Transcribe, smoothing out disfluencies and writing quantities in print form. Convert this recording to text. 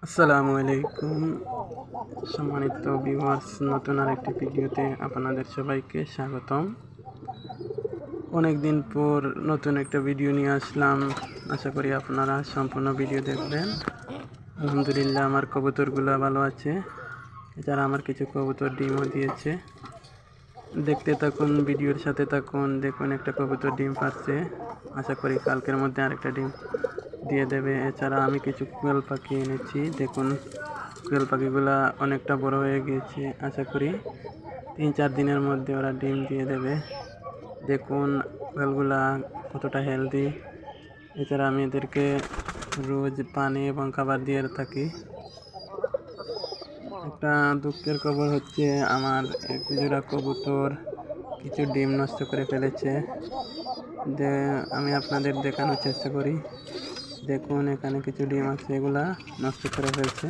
আসসালামু আলাইকুম সম্মানিত ভিউয়ার্স, নতুন আরেকটি ভিডিওতে আপনাদের সবাইকে স্বাগতম। অনেক দিন পর নতুন একটা ভিডিও নিয়ে আসলাম। আশা করি আপনারা সম্পূর্ণ ভিডিও দেখবেন। আলহামদুলিল্লাহ, আমার কবুতরগুলো ভালো আছে। এছাড়া আমার কিছু কবুতর ডিমও দিয়েছে। দেখতে থাকুন, ভিডিওর সাথে থাকুন। দেখুন, একটা কবুতর ডিম পাচ্ছে। আশা করি কালকের মধ্যে আরেকটা ডিম দিয়ে দেবে। এছাড়া আমি কিছু কোয়েল পাখি এনেছি। দেখুন, কোয়েল পাখিগুলা অনেকটা বড় হয়ে গিয়েছে। আশা করি 3-4 দিনের মধ্যে ওরা ডিম দিয়ে দেবে। দেখুন কোয়েলগুলা কতটা হেলদি। এছাড়া আমি এদেরকে রোজ পানি এবং খাবার দিয়ে থাকি। একটা দুঃখের খবর হচ্ছে, আমার এক জোড়া কবুতর কিছু ডিম নষ্ট করে ফেলেছে। আমি আপনাদের দেখানোর চেষ্টা করি। দেখুন, এখানে কিছু ডিম আছে, এগুলা নষ্ট করে ফেলছে।